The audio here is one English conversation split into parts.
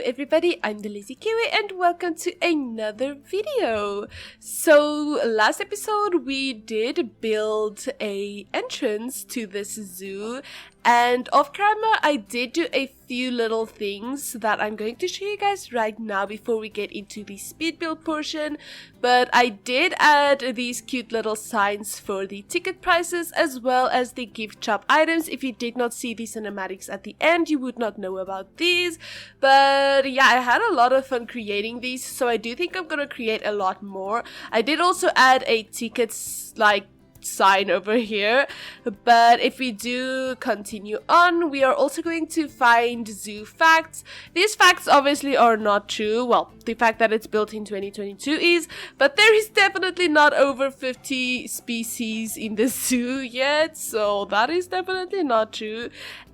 everybody, I'm the Lazy Kiwi and welcome to another video. So last episode we did build a entrance to this zoo, and off camera I did do a few little things that I'm going to show you guys right now before we get into the speed build portion. But I did add these cute little signs for the ticket prices as well as the gift shop items. If you did not see the cinematics at the end, you would not know about these. But yeah, I had a lot of fun creating these, so I do think I'm gonna create a lot more. I did also add a tickets sign over here, but if we do continue on, we are also going to find zoo facts. These facts obviously are not true. Well, the fact that it's built in 2022 is, but there is definitely not over 50 species in the zoo yet, so that is definitely not true.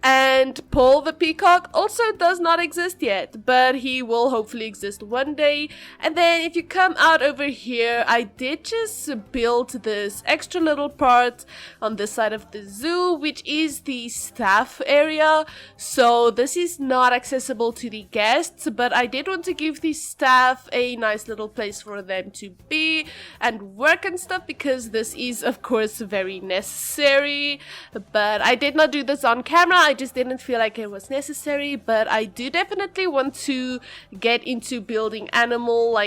And Paul the peacock also does not exist yet, but he will hopefully exist one day. And then if you come out over here, I did just build this extra little part on this side of the zoo, which is the staff area. So this is not accessible to the guests, but I did want to give the staff a nice little place for them to be and work and stuff, because this is of course very necessary. But I did not do this on camera. I just didn't feel like it was necessary, but I do definitely want to get into building animal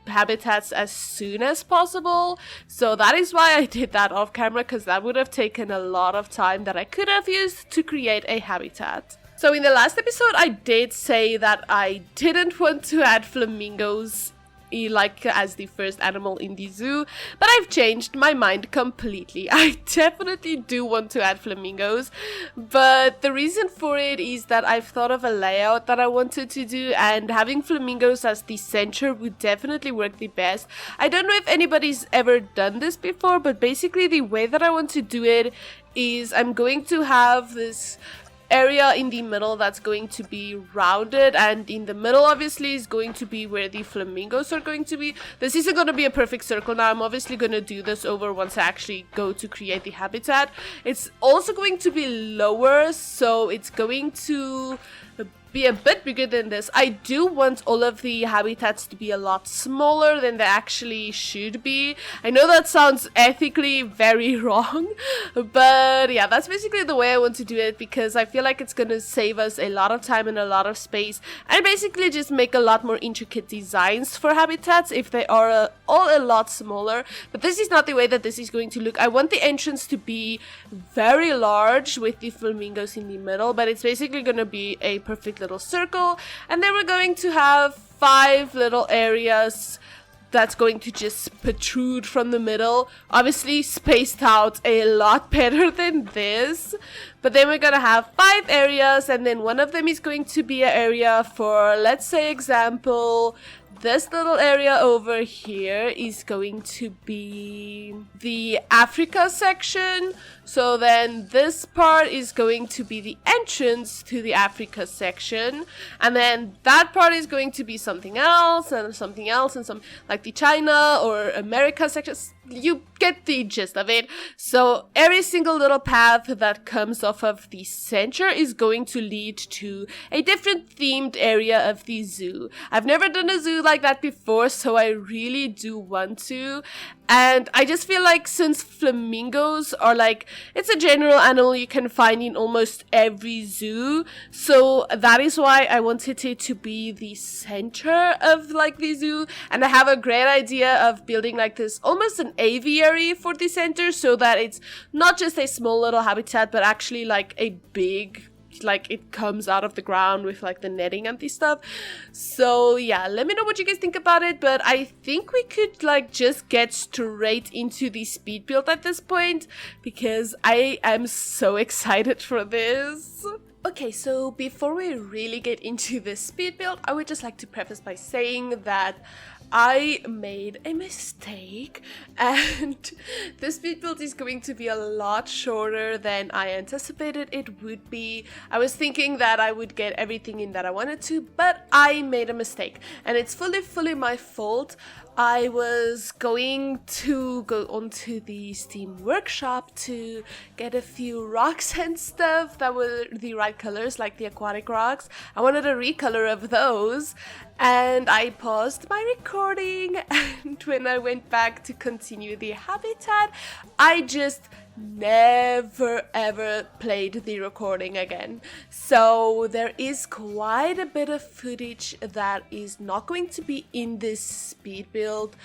habitats as soon as possible. So that is why I did that off camera, because that would have taken a lot of time that I could have used to create a habitat. So in the last episode I did say that I didn't want to add flamingos as the first animal in the zoo, but I've changed my mind completely. I definitely do want to add flamingos, but the reason for it is that I've thought of a layout that I wanted to do, and having flamingos as the center would definitely work the best. I don't know if anybody's ever done this before, but basically the way that I want to do it is I'm going to have this area in the middle that's going to be rounded, and in the middle obviously is going to be where the flamingos are going to be. This isn't going to be a perfect circle now. I'm obviously going to do this over once I actually go to create the habitat. It's also going to be lower, so it's going to be a bit bigger than this. I do want all of the habitats to be a lot smaller than they actually should be. I know that sounds ethically very wrong, but yeah, that's basically the way I want to do it, because I feel like it's gonna save us a lot of time and a lot of space, and basically just make a lot more intricate designs for habitats if they are all a lot smaller. But this is not the way that this is going to look. I want the entrance to be very large with the flamingos in the middle, but it's basically gonna be a perfect little circle, and then we're going to have 5 little areas that's going to just protrude from the middle, obviously spaced out a lot better than this. But then we're gonna have 5 areas, and then one of them is going to be an area for, let's say example, this little area over here is going to be the Africa section. So then this part is going to be the entrance to the Africa section, and then that part is going to be something else and something else, and some like the China or America sections. You get the gist of it. So every single little path that comes off of the center is going to lead to a different themed area of the zoo. I've never done a zoo like that before, so I really do want to. And I just feel like since flamingos are it's a general animal you can find in almost every zoo, so that is why I wanted it to be the center of the zoo. And I have a great idea of building this almost an aviary for the center, so that it's not just a small little habitat, but actually a big, it comes out of the ground with the netting and this stuff. So yeah, let me know what you guys think about it, but I think we could just get straight into the speed build at this point, because I am so excited for this. Okay, so before we really get into the speed build, I would just like to preface by saying that I made a mistake, and this speed build is going to be a lot shorter than I anticipated it would be. I was thinking that I would get everything in that I wanted to, but I made a mistake, and it's fully my fault. I was going to go onto the Steam workshop to get a few rocks and stuff that were the right colors, like the aquatic rocks. I wanted a recolor of those, and I paused my recording, and when I went back to continue the habitat, I just never ever played the recording again. So there is quite a bit of footage that is not going to be in this speed build,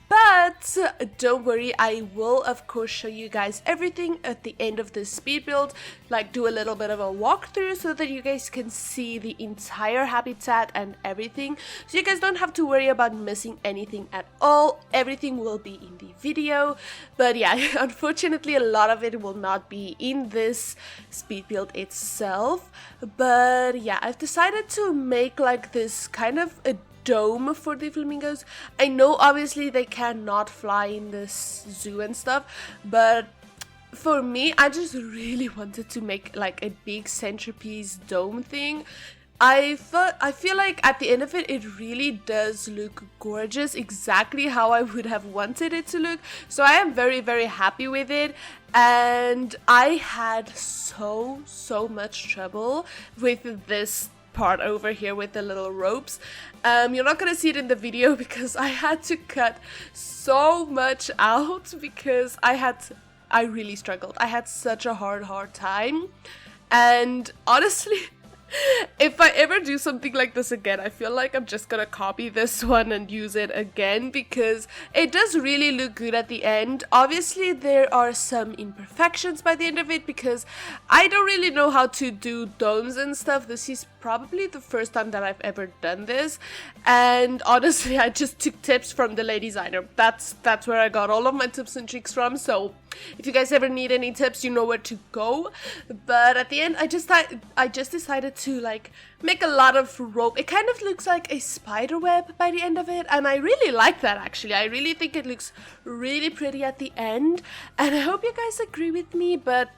but don't worry, I will of course show you guys everything at the end of this speed build, like do a little bit of a walkthrough so that you guys can see the entire habitat and everything, so you guys don't have to worry about missing anything at all. Everything will be in the video, but yeah, unfortunately a lot of it will not be in this speed build itself. But yeah, I've decided to make like this kind of a dome for the flamingos. I know obviously they cannot fly in this zoo and stuff, but for me, I just really wanted to make like a big centerpiece dome thing. I feel like at the end of it, it really does look gorgeous, exactly how I would have wanted it to look. So I am very happy with it. And I had so much trouble with this part over here with the little ropes. You're not gonna see it in the video because I had to cut so much out because I really struggled. I had such a hard time, and honestly, if I ever do something like this again, I feel like I'm just gonna copy this one and use it again because it does really look good at the end. Obviously, there are some imperfections by the end of it because I don't really know how to do domes and stuff. This is probably the first time that I've ever done this, and honestly, I just took tips from the lady designer. That's where I got all of my tips and tricks from. So if you guys ever need any tips, you know where to go. But at the end, I just decided to like make a lot of rope. It kind of looks like a spider web by the end of it, and I really like that actually. I really think it looks really pretty at the end, and I hope you guys agree with me, but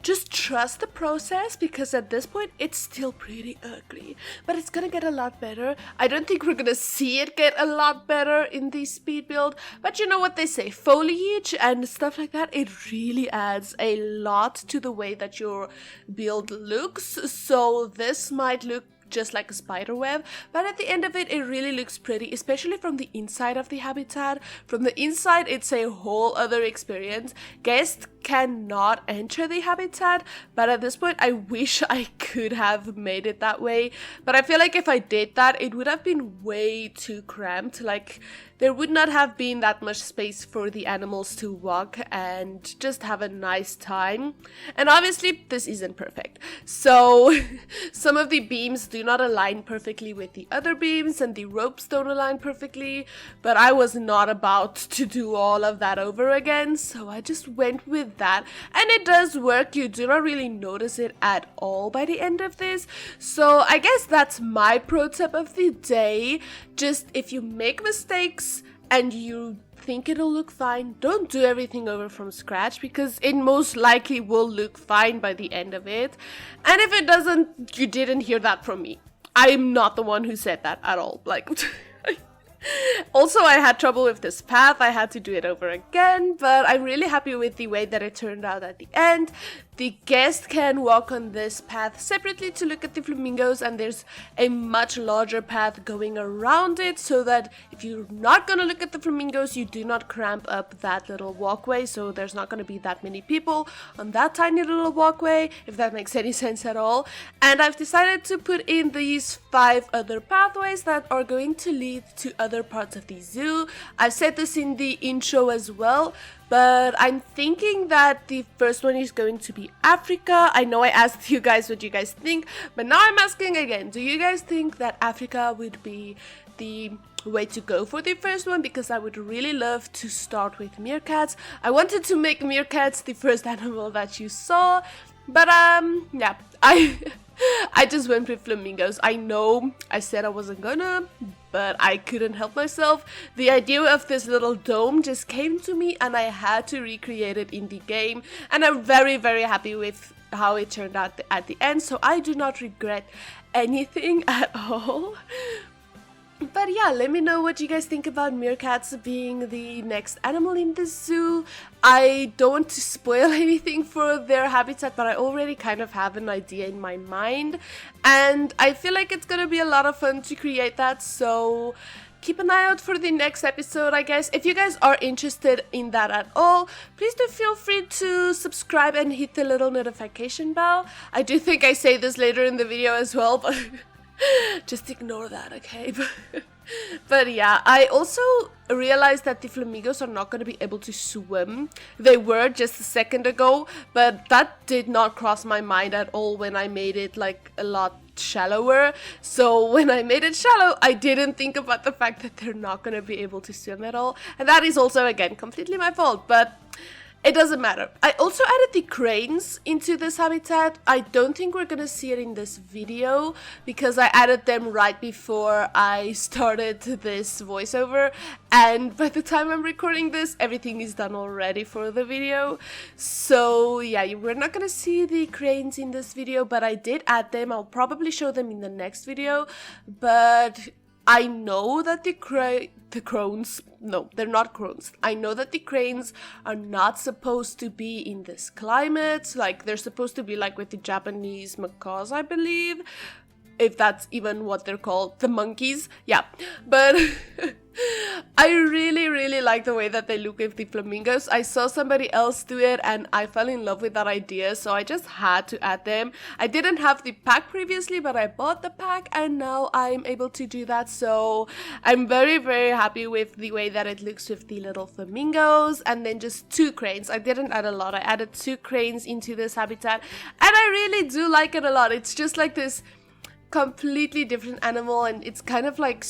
just trust the process because at this point it's still pretty ugly, but it's gonna get a lot better. I don't think we're gonna see it get a lot better in the speed build, but you know what they say, foliage and stuff like that, it really adds a lot to the way that your build looks. So this might look just like a spider web, but at the end of it, it really looks pretty, especially from the inside of the habitat. From the inside, it's a whole other experience. Guests cannot enter the habitat, but at this point, I wish I could have made it that way. But I feel like if I did that, it would have been way too cramped. Like, there would not have been that much space for the animals to walk and just have a nice time. And obviously, this isn't perfect. So, some of the beams do not align perfectly with the other beams, and the ropes don't align perfectly. But I was not about to do all of that over again, so I just went with that. And it does work. You do not really notice it at all by the end of this. So, I guess that's my pro tip of the day. Just if you make mistakes and you think it'll look fine, don't do everything over from scratch because it most likely will look fine by the end of it. And if it doesn't, you didn't hear that from me. I'm not the one who said that at all. Like, also, I had trouble with this path. I had to do it over again, but I'm really happy with the way that it turned out at the end. The guest can walk on this path separately to look at the flamingos, and there's a much larger path going around it so that if you're not going to look at the flamingos, you do not cramp up that little walkway, so there's not going to be that many people on that tiny little walkway, if that makes any sense at all. And I've decided to put in these 5 other pathways that are going to lead to other parts of the zoo. I've said this in the intro as well, but I'm thinking that the first one is going to be Africa. I know I asked you guys what you guys think, but now I'm asking again. Do you guys think that Africa would be the way to go for the first one? Because I would really love to start with meerkats. I wanted to make meerkats the first animal that you saw, but yeah, I just went with flamingos. I know I said I wasn't gonna, but I couldn't help myself. The idea of this little dome just came to me and I had to recreate it in the game. And I'm very, very happy with how it turned out at the end. So I do not regret anything at all. But yeah, let me know what you guys think about meerkats being the next animal in the zoo. I don't want to spoil anything for their habitat, but I already kind of have an idea in my mind. And I feel like it's gonna be a lot of fun to create that, so keep an eye out for the next episode, I guess. If you guys are interested in that at all, please do feel free to subscribe and hit the little notification bell. I do think I say this later in the video as well, but just ignore that, okay? But yeah, I also realized that the flamingos are not going to be able to swim. They were just a second ago, but that did not cross my mind at all when I made it like a lot shallower. So when I made it shallow, I didn't think about the fact that they're not going to be able to swim at all. And that is also, again, completely my fault, but it doesn't matter. I also added the cranes into this habitat. I don't think we're gonna see it in this video because I added them right before I started this voiceover, and by the time I'm recording this, everything is done already for the video. So yeah, we're not gonna see the cranes in this video, but I did add them. I'll probably show them in the next video, but I know that the crones, no, they're not crones. I know that the cranes are not supposed to be in this climate. Like, they're supposed to be like with the Japanese macaws, I believe. If that's even what they're called, the monkeys, yeah. But I really, really like the way that they look with the flamingos. I saw somebody else do it and I fell in love with that idea, so I just had to add them. I didn't have the pack previously, but I bought the pack and now I'm able to do that, so I'm very, very happy with the way that it looks with the little flamingos. And then just 2 cranes. I didn't add a lot. I added 2 cranes into this habitat and I really do like it a lot. It's just like this completely different animal, and it's kind of like,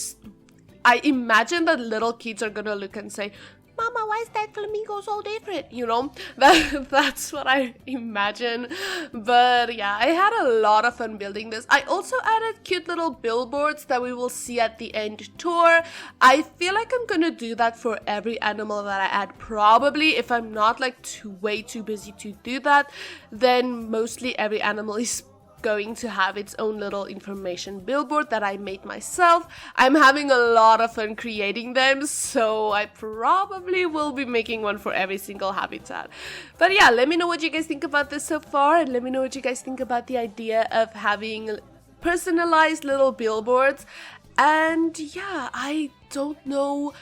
I imagine that little kids are gonna look and say, "Mama, why is that flamingo so different?" You know, that's what I imagine. But yeah, I had a lot of fun building this. I also added cute little billboards that we will see at the end tour. I feel like I'm gonna do that for every animal that I add. Probably, if I'm not like way too busy to do that, then mostly every animal is going to have its own little information billboard that I made myself. I'm having a lot of fun creating them, so I probably will be making one for every single habitat. But yeah, let me know what you guys think about this so far, and let me know what you guys think about the idea of having personalized little billboards. And yeah, I don't know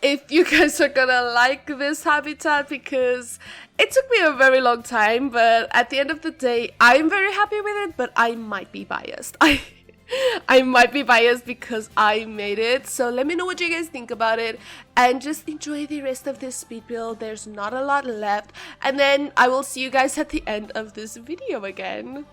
if you guys are gonna like this habitat because it took me a very long time, but at the end of the day, I'm very happy with it, but I might be biased. I might be biased because I made it, so let me know what you guys think about it, and just enjoy the rest of this speed build. There's not a lot left, and then I will see you guys at the end of this video again.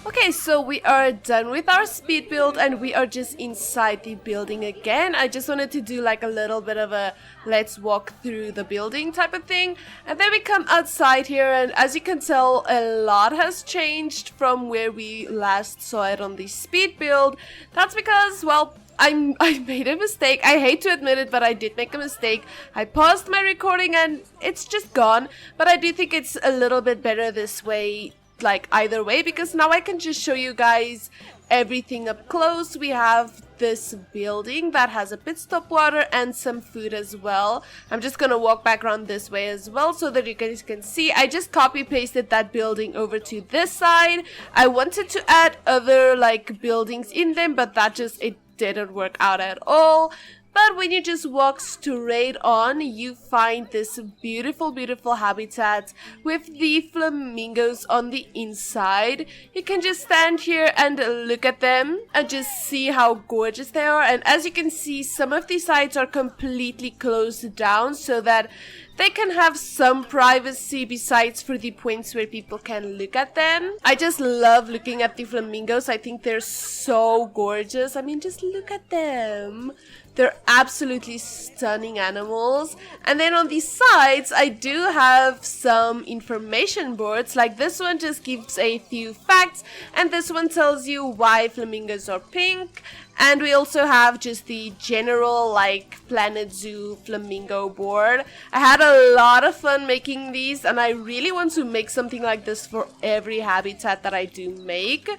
Okay, so we are done with our speed build and we are just inside the building again. I just wanted to do like a little bit of a let's walk through the building type of thing. And then we come outside here, and as you can tell, a lot has changed from where we last saw it on the speed build. That's because, well, I made a mistake. I hate to admit it, but I did make a mistake. I paused my recording and it's just gone. But I do think it's a little bit better this way, like either way, because now I can just show you guys everything up close, we have this building that has a pit stop water and some food as well. I'm just gonna walk back around this way as well so that you guys can see. I just copy pasted that building over to this side. I wanted to add other like buildings in them, but it didn't work out at all. But when you just walk straight on, you find this beautiful, beautiful habitat with the flamingos on the inside. You can just stand here and look at them and just see how gorgeous they are. And as you can see, some of these sites are completely closed down so that they can have some privacy besides for the points where people can look at them. I just love looking at the flamingos. I think they're so gorgeous. I mean, just look at them. They're absolutely stunning animals. And then on the sides, I do have some information boards. Like this one just gives a few facts, and this one tells you why flamingos are pink. And we also have just the general like Planet Zoo flamingo board. I had a lot of fun making these, and I really want to make something like this for every habitat that I do make.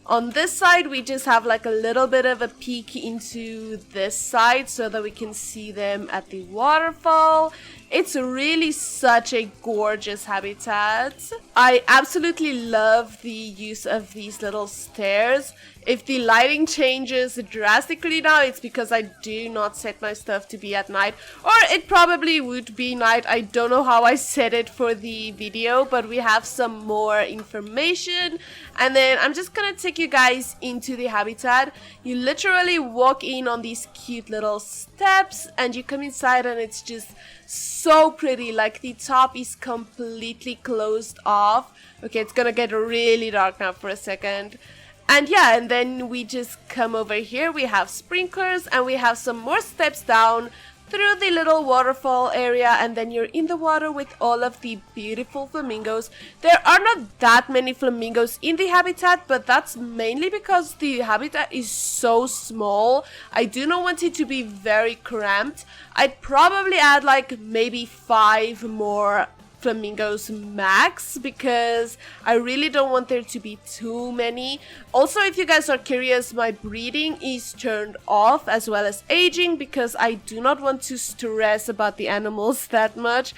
On this side, we just have like a little bit of a peek into this side so that we can see them at the waterfall. It's really such a gorgeous habitat. I absolutely love the use of these little stairs. If the lighting changes drastically now, it's because I do not set my stuff to be at night. Or it probably would be night. I don't know how I set it for the video, but we have some more information. And then I'm just gonna take you guys into the habitat. You literally walk in on these cute little steps and you come inside, and it's just so pretty. Like the top is completely closed off. Okay, it's gonna get really dark now for a second. And yeah, and then we just come over here. We have sprinklers and we have some more steps down through the little waterfall area, and then you're in the water with all of the beautiful flamingos. There are not that many flamingos in the habitat, but that's mainly because the habitat is so small. I do not want it to be very cramped. I'd probably add like maybe 5 more flamingos max, because I really don't want there to be too many. Also, if you guys are curious, my breeding is turned off as well as aging, because I do not want to stress about the animals that much,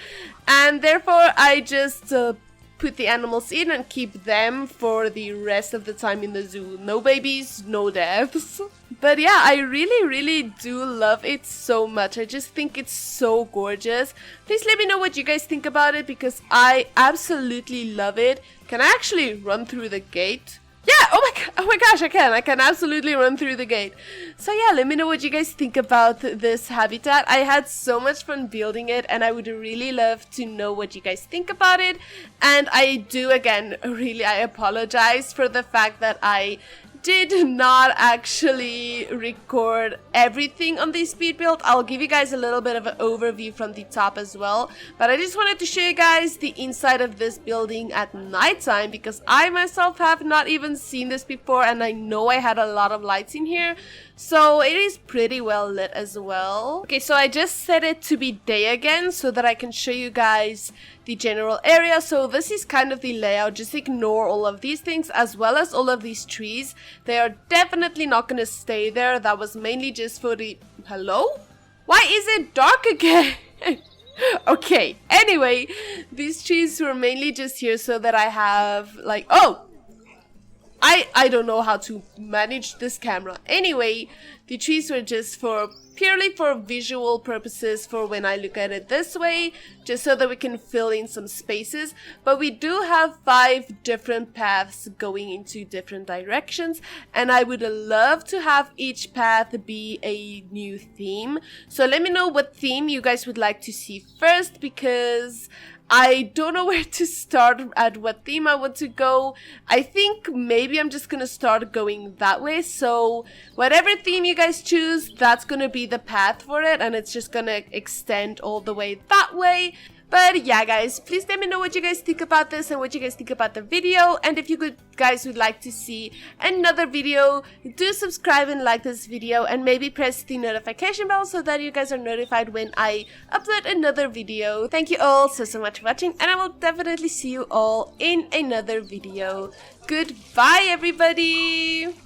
and therefore I just put the animals in and keep them for the rest of the time in the zoo. No babies, no deaths. But yeah, I really do love it so much. I just think it's so gorgeous. Please let me know what you guys think about it, because I absolutely love it. Can I actually run through the gate? Yeah, oh my gosh, I can absolutely run through the gate. So yeah, let me know what you guys think about this habitat. I had so much fun building it, and I would really love to know what you guys think about it. And I do, again, I apologize for the fact that I did not actually record everything on this speed build. I'll give you guys a little bit of an overview from the top as well, but I just wanted to show you guys the inside of this building at nighttime, because I myself have not even seen this before, and I know I had a lot of lights in here, so it is pretty well lit as well. Okay, so I just set it to be day again so that I can show you guys the general area. So this is kind of the layout. Just ignore all of these things as well as all of these trees. They are definitely not going to stay there. That was mainly just for the... Hello? Why is it dark again? Okay, anyway, these trees were mainly just here so that I have like... Oh! I don't know how to manage this camera. Anyway, the trees were just purely for visual purposes, for when I look at it this way, just so that we can fill in some spaces. But we do have 5 different paths going into different directions, and I would love to have each path be a new theme. So let me know what theme you guys would like to see first, because I don't know where to start at what theme I want to go. I think maybe I'm just gonna start going that way. So whatever theme you guys choose, that's gonna be the path for it, and it's just gonna extend all the way that way. But yeah, guys, please let me know what you guys think about this and what you guys think about the video. And if you guys would like to see another video, do subscribe and like this video, and maybe press the notification bell so that you guys are notified when I upload another video. Thank you all so much for watching, and I will definitely see you all in another video. Goodbye, everybody!